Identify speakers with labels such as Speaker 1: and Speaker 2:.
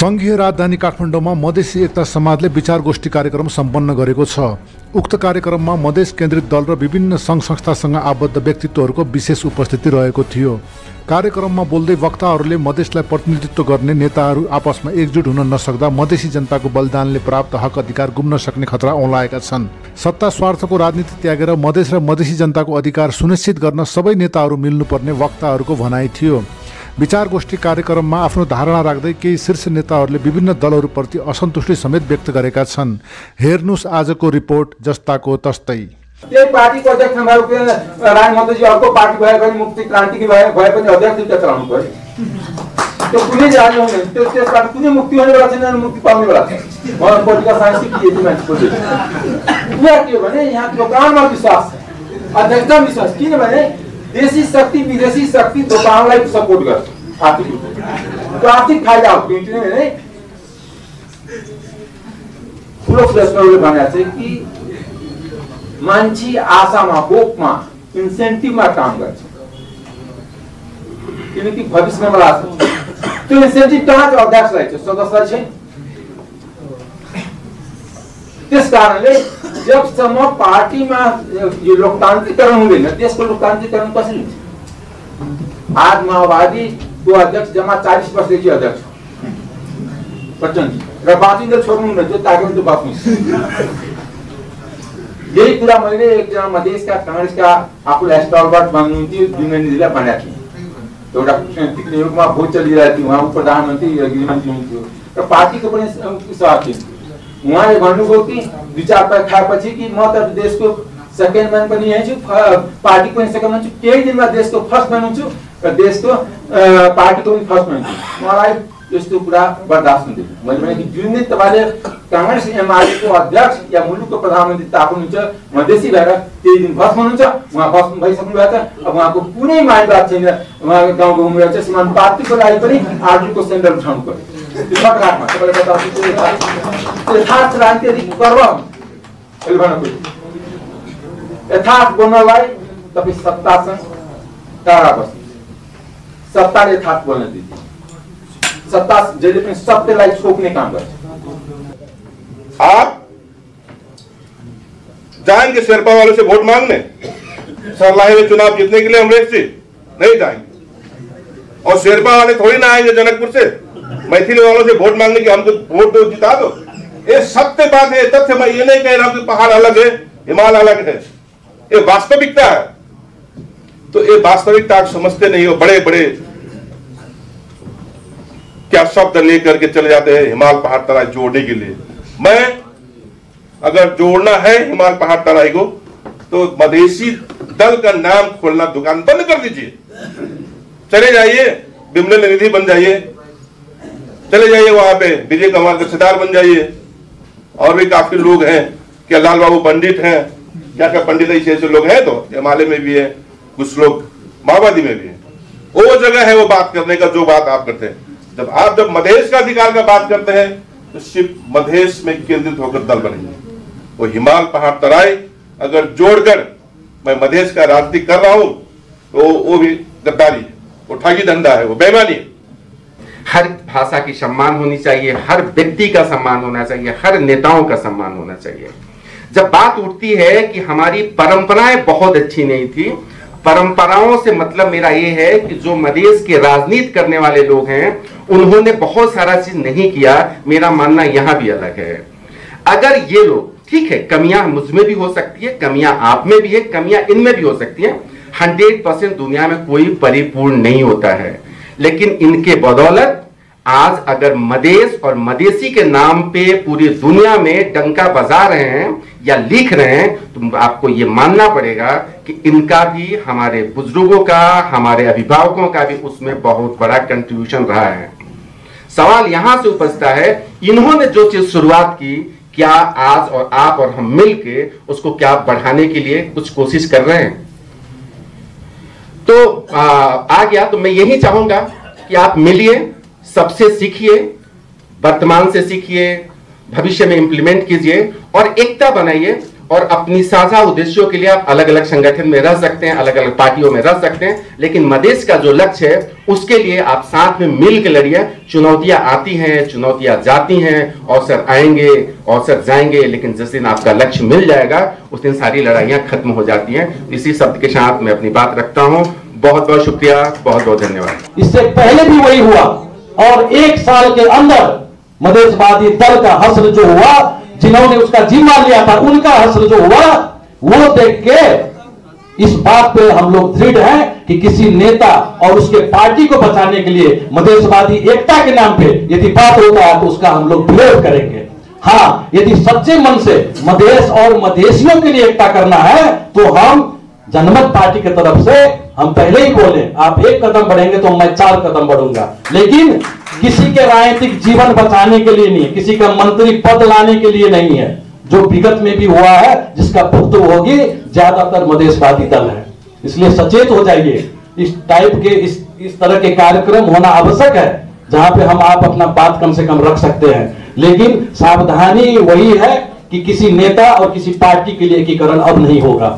Speaker 1: संघीय राजधानी काठमाडौँमा मधेसी एकता समाजले विचार गोष्ठी कार्यक्रम सम्पन्न गरेको छ। उक्त कार्यक्रममा मधेस केन्द्रित दल र विभिन्न सङ्घ संस्थासँग आबद्ध व्यक्तित्वहरूको विशेष उपस्थिति रहेको थियो। कार्यक्रममा बोल्दै वक्ताहरूले मधेसलाई प्रतिनिधित्व गर्ने नेताहरू आपसमा एकजुट हुन नसक्दा मधेसी जनताको बलिदानले प्राप्त हक अधिकार गुम्न सक्ने खतरा औँलाएका छन्। सत्ता स्वार्थको राजनीति त्यागेर मधेस र मधेसी जनताको अधिकार सुनिश्चित गर्न सबै नेताहरू मिल्नुपर्ने वक्ताहरूको भनाइ थियो। विचार गोष्ठी कार्यक्रममा आफ्नो धारणा राख्दै केही शीर्ष नेताहरूले विभिन्न दलहरूप्रति असन्तुष्टि समेत व्यक्त गरेका छन्। हेर्नुस् आजको रिपोर्ट जस्ताको तस्तै।
Speaker 2: त्यही पार्टीको अध्यक्ष नभएको राजमन्त्रीजी अर्को पार्टी भयो भने मुक्ति क्रान्तिकी भए पनि अध्यक्ष चलाउनु पर्यो। त्यो कुनै राज्य हुँदैन, त्यसबाट कुनै मुक्ति हुनेवाला छैन, मुक्ति पाउनेवाला छैन। म पोलिटिकल साइन्स पिएचडी मान्छेको छु। यहाँ के भने यहाँ दोकानमा विश्वास छ, अध्यक्षमा विश्वास। किनभने देशी शक्ति विदेशी शक्ति दोकानलाई सपोर्ट गर्छ आर्थिक रूपले। त्यो आर्थिक फाइदा हो। किनभने ठुलो प्लेसरले भनेको छ कि मान्छे आशामा होपमा इन्सेन्टिभमा काम गर्छ, किनकि भविष्यमा लाग्छ। त्यो इन्सेन्टिभ कहाँ छ? अध्यक्षलाई छ, सदस्यलाई छैन। त्यस कारणले जबसम्म पार्टीमा यो लोकतान्त्रिकरण हुँदैन, देशको लोकतान्त्रिकरण कसरी हुन्छ? आज माओवादीको अध्यक्ष जम्मा 40 वर्षदेखि अध्यक्ष प्रचण्ड र बाँचिन्जेल छोड्नुहुन्न, जो ताकेर त्यो बाँच्नु। यही कुरा मैले एकजना मधेसका काङ्ग्रेसका आफूलाई स्टलवर्ट भन्नुहुन्थ्यो दिननीजीलाई भनेको थिएँ। एउटा पिकनिक रूपमा भोट चलिरहेको थियो, उहाँ प्रधानमन्त्री गृहमन्त्री हुनुहुन्थ्यो र पार्टीको पनि सहयोग थियो। उहाँले भन्नुभयो कि 2-4 पैसा खाएपछि कि म त देशको सेकेन्ड म्यान पनि यही छु, पार्टीको पनि सेकेन्ड म्यान छु, केही दिनमा देशको फर्स्ट म्यान हुन्छु र देशको पार्टीको पनि फर्स्ट म्यान छु। मलाई यस्तो कुरा बर्दाश्त हुँदैन। मैले भने कि जुन दिन तपाईँले काङ्ग्रेस एमालेको अध्यक्ष या मुलुकको प्रधानमन्त्री ताप्नुहुन्छ मधेसी भएर, त्यही दिन फर्स्ट हुनुहुन्छ। उहाँ फर्स्ट भइसक्नु भएको छ। अब उहाँको कुनै माइबात छैन। उहाँको गाउँको उमेर चाहिँ समानुपातिको लागि पनि आर्जुको सेन्डल उठाउनु पर्यो। यथार्थ राजनीतिक पर्व यथार्थ बोल्नलाई तपाईँ सत्तासँग टाढा बस्नु। सत्ताले यथार्थ बोल्न दिन्छ। सत्ता जहिले पनि सत्यलाई छोप्ने काम गर्छ।
Speaker 3: आप जाएंगे शेरपा वालों से वोट मांगने? सरलाही में चुनाव जीतने के लिए अमरीश जी नहीं जाएंगे। और शेरपा वाले थोड़ी ना आएंगे जनकपुर से मैथिली वालों से वोट मांगने की हमको वोट दो, जिता दो। ये सत्य बात है, तथ्य। मैं ये नहीं कह रहा हूं कि पहाड़ अलग है, हिमालय अलग है। ये वास्तविकता है। तो ये वास्तविकता आप समझते नहीं हो। बड़े बड़े क्या शब्द लेकर के चले जाते हैं हिमालय पहाड़ तराई जोड़ने के लिए। मैं अगर जोड़ना है हिमालय पहाड़ तराई को तो मधेसी दल का नाम खोलना, दुकान बंद कर दीजिए। चले जाइए बिमल निधि बन जाइए, चले जाइए वहां पे विजय कुमार का रिश्तेदार बन जाइए। और भी काफी लोग हैं, क्या लाल बाबू पंडित हैं, क्या क्या पंडित ऐसे लोग हैं। तो हिमालय में भी है, कुछ लोग माओवादी में भी है। वो जगह है वो बात करने का जो बात आप करते हैं। जब मधेश का अधिकार का बात करते हैं तो सिर्फ मधेश में केंद्रित होकर दल बनेंगे। वो हिमालय पहाड़ तराई अगर जोड़कर मैं मधेश का राजनीति कर रहा हूं तो वो भी गद्दारी है, वो ठगी धंधा है, वो बेईमानी है।
Speaker 4: हर भाषा की सम्मान होनी चाहिए, हर व्यक्ति का सम्मान होना चाहिए, हर नेताओं का सम्मान होना चाहिए। जब बात उठती है कि हमारी परंपराएं बहुत अच्छी नहीं थी, परंपराओं से मतलब मेरा ये है कि जो मधेश के राजनीति करने वाले लोग हैं उन्होंने बहुत सारा चीज नहीं किया। मेरा मानना यहां भी अलग है। अगर ये लोग, ठीक है, कमियां मुझमें भी हो सकती है, कमियां आप में भी है, कमियां इनमें भी हो सकती है। 100% दुनिया में कोई परिपूर्ण नहीं होता है, लेकिन इनके बदौलत आज अगर मधेश और मधेसी के नाम पे पूरी दुनिया में डंका बजा रहे हैं या लिख रहे हैं तो आपको ये मानना पड़ेगा कि इनका भी, हमारे बुजुर्गों का, हमारे अभिभावकों का भी उसमें बहुत बड़ा कंट्रीब्यूशन रहा है। सवाल यहां से उपजता है, इन्होंने जो चीज शुरुआत की, क्या आज और आप और हम मिलके उसको क्या बढ़ाने के लिए कुछ कोशिश कर रहे हैं? तो आ गया तो मैं यही चाहूंगा कि आप मिलिए, सबसे सीखिए, वर्तमान से सीखिए, भविष्य में इंप्लीमेंट कीजिए और एकता बनाइए और अपनी साझा उद्देश्यों के लिए आप अलग अलग संगठन में रह सकते हैं, अलग अलग पार्टियों में रह सकते हैं, लेकिन मधेश का जो लक्ष्य है उसके लिए आप साथ में मिल के लड़िए। चुनौतियां आती हैं, चुनौतियां जाती हैं, अवसर आएंगे, अवसर जाएंगे, लेकिन जिस दिन आपका लक्ष्य मिल जाएगा उस दिन सारी लड़ाइयां खत्म हो जाती हैं। इसी शब्द के साथ मैं अपनी बात रखता हूं। बहुत बहुत शुक्रिया, बहुत बहुत धन्यवाद।
Speaker 5: इससे पहले भी वही हुआ और 1 साल के अंदर मधेशवादी दल का हश्र जो हुआ, जिन्होंने उसका जिम्मा लिया था, उनका हश्र जो हुआ, वो देख के इस बात पे हम लोग दृढ़ हैं कि किसी नेता और उसके पार्टी को बचाने के लिए मधेशवादी एकता के नाम पे यदि बात होता है तो उसका हम लोग विरोध करेंगे। हाँ, यदि सच्चे मन से मधेश और मधेशियों के लिए एकता करना है तो हम जनमत पार्टी की तरफ से हम पहले ही बोले, आप 1 कदम बढ़ेंगे तो मैं 4 कदम बढ़ूंगा, लेकिन किसी के राजनीतिक जीवन बचाने के लिए नहीं है, किसी का मंत्री पद लाने के लिए नहीं है। जो विगत में भी हुआ है, जिसका भुगतान ज्यादातर मधेशवादी दल है। इसलिए सचेत हो जाइए। इस टाइप के इस तरह के कार्यक्रम होना आवश्यक है जहां पे हम आप अपना बात कम से कम रख सकते हैं, लेकिन सावधानी वही है कि किसी नेता और किसी पार्टी के लिए एकीकरण अब नहीं होगा।